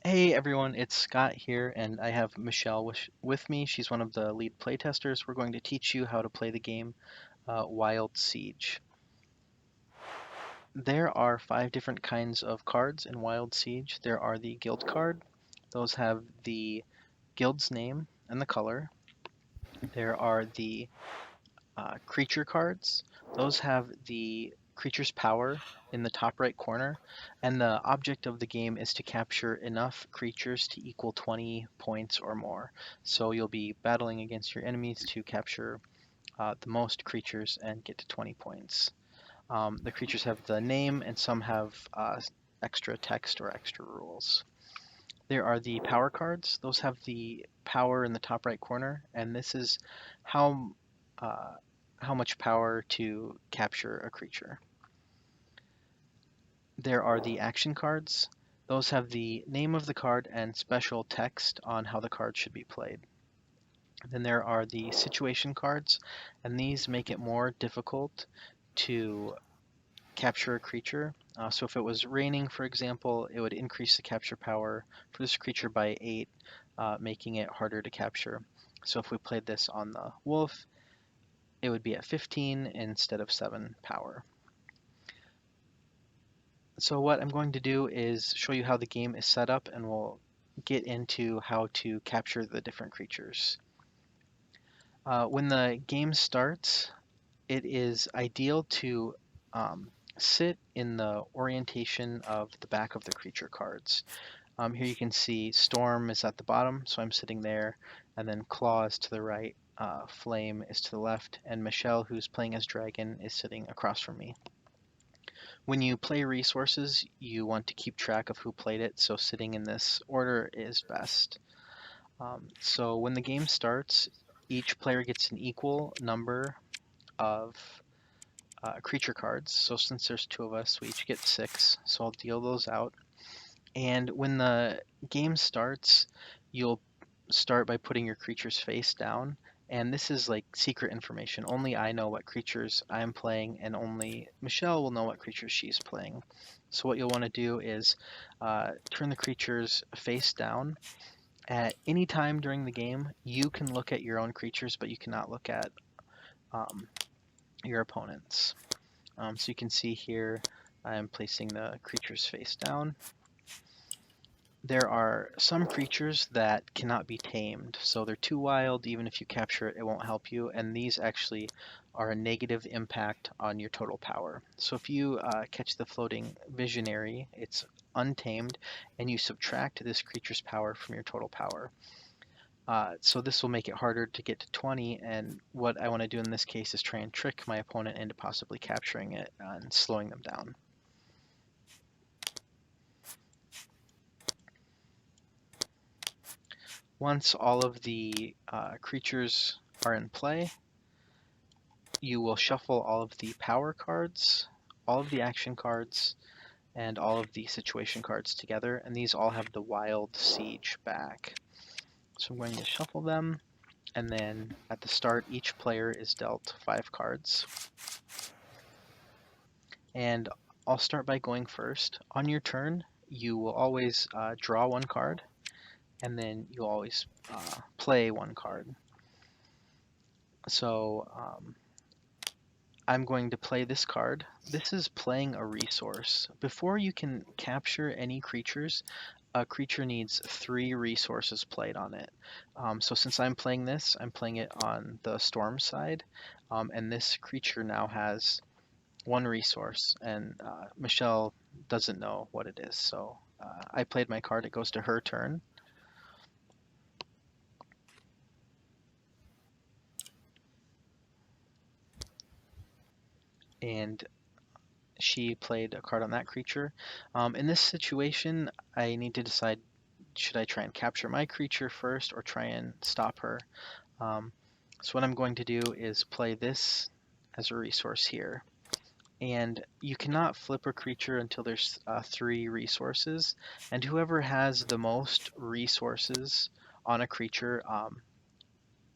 Hey everyone, it's Scott here, and I have Michelle with me. She's one of the lead playtesters. We're going to teach you how to play the game Wild Siege. There are 5 different kinds of cards in Wild Siege. There are the guild card, those have the guild's name and the color. There are the creature cards, those have the creature's power in the top right corner, and the object of the game is to capture enough creatures to equal 20 points or more. So you'll be battling against your enemies to capture the most creatures and get to 20 points. The creatures have the name, and some have extra text or extra rules. There are the power cards. Those have the power in the top right corner, and this is how uh, how much power to capture a creature. There are the action cards. Those have the name of the card and special text on how the card should be played. Then there are the situation cards, and these make it more difficult to capture a creature. So if it was raining, for example, it would increase the capture power for this creature by 8, making it harder to capture. So if we played this on the wolf, it would be at 15 instead of 7 power. So what I'm going to do is show you how the game is set up, and we'll get into how to capture the different creatures. When the game starts, it is ideal to sit in the orientation of the back of the creature cards. Here you can see Storm is at the bottom, so I'm sitting there, and then Claw is to the right, Flame is to the left, and Michelle, who's playing as Dragon, is sitting across from me. When you play resources, you want to keep track of who played it, so sitting in this order is best. So when the game starts, each player gets an equal number of creature cards. So since there's 2 of us, we each get 6, so I'll deal those out. And when the game starts, you'll start by putting your creatures face down. And this is like secret information. Only I know what creatures I'm playing, and only Michelle will know what creatures she's playing. So what you'll want to do is turn the creatures face down. At any time during the game, you can look at your own creatures, but you cannot look at um, your opponents. So you can see here, I'm placing the creatures face down. There are some creatures that cannot be tamed, so they're too wild. Even if you capture it, it won't help you, and these actually are a negative impact on your total power. So if you catch the floating visionary, it's untamed, and you subtract this creature's power from your total power. So this will make it harder to get to 20, and what I want to do in this case is try and trick my opponent into possibly capturing it and slowing them down. Once all of the creatures are in play, you will shuffle all of the power cards, all of the action cards, and all of the situation cards together, and these all have the Wild Siege back. So I'm going to shuffle them, and then at the start, each player is dealt 5 cards. And I'll start by going first. On your turn, you will always draw 1 card, and then you'll always play 1 card. So I'm going to play this card. This is playing a resource. Before you can capture any creatures, a creature needs 3 resources played on it. So since I'm playing this, I'm playing it on the storm side, and this creature now has 1 resource, and Michelle doesn't know what it is. So I played my card. It goes to her turn. And she played a card on that creature. In this situation, I need to decide, should I try and capture my creature first or try and stop her? So what I'm going to do is play this as a resource here. And you cannot flip a creature until there's 3 resources, and whoever has the most resources on a creature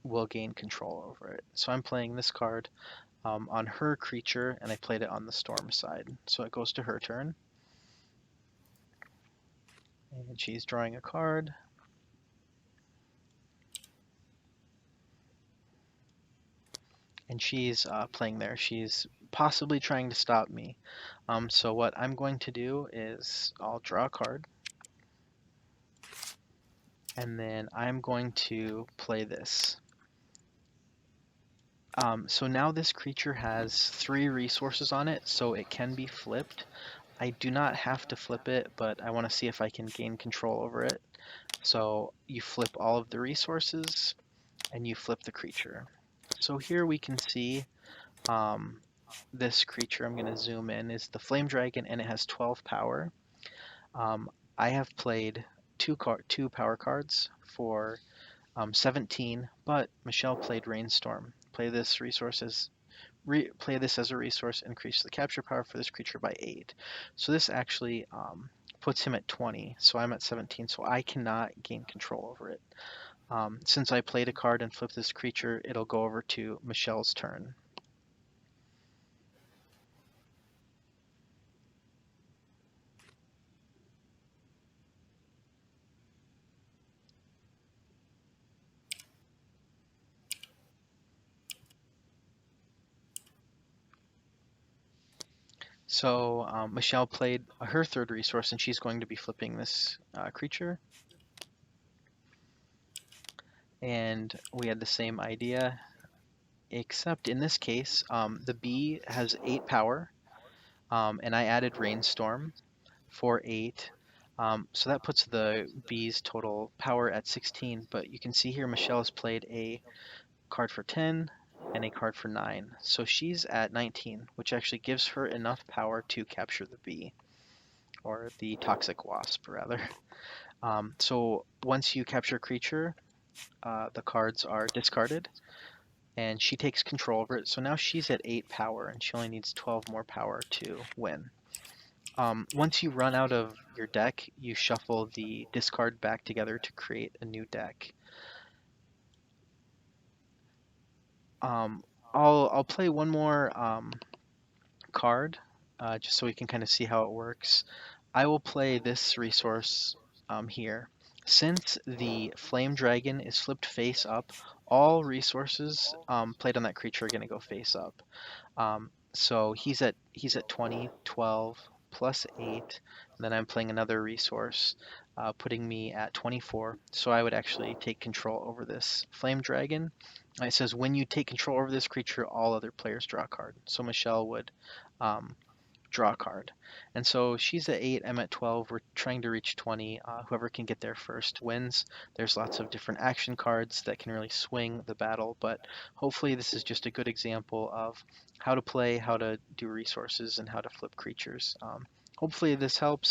will gain control over it. So I'm playing this card on her creature, and I played it on the storm side. So it goes to her turn. And she's drawing a card. And she's playing there. She's possibly trying to stop me. So what I'm going to do is I'll draw a card. And then I'm going to play this. So now this creature has 3 resources on it, so it can be flipped. I do not have to flip it, but I want to see if I can gain control over it. So you flip all of the resources, and you flip the creature. So here we can see this creature, I'm going to zoom in, is the Flame Dragon, and it has 12 power. I have played two power cards for 17, but Michelle played Rainstorm. Play this as a resource, increase the capture power for this creature by 8. So this actually puts him at 20, so I'm at 17, so I cannot gain control over it. Since I played a card and flipped this creature, it'll go over to Michelle's turn. So Michelle played her 3rd resource, and she's going to be flipping this creature. And we had the same idea, except in this case, the bee has 8 power, and I added Rainstorm for 8. So that puts the bee's total power at 16, but you can see here Michelle has played a card for 10 and a card for 9. So she's at 19, which actually gives her enough power to capture the bee, or the toxic wasp, rather. So once you capture a creature, the cards are discarded, and she takes control over it. So now she's at 8 power, and she only needs 12 more power to win. Once you run out of your deck, you shuffle the discard back together to create a new deck. I'll play one more card, just so we can kind of see how it works. I will play this resource here. Since the Flame Dragon is flipped face up, all resources played on that creature are going to go face up. So he's at 20, 12 plus 8, and then I'm playing another resource, putting me at 24. So I would actually take control over this Flame Dragon. It says when you take control over this creature, all other players draw a card. So Michelle would draw a card. And so she's at 8, I'm at 12, we're trying to reach 20. Whoever can get there first wins. There's lots of different action cards that can really swing the battle, but hopefully this is just a good example of how to play, how to do resources, and how to flip creatures. Hopefully this helps.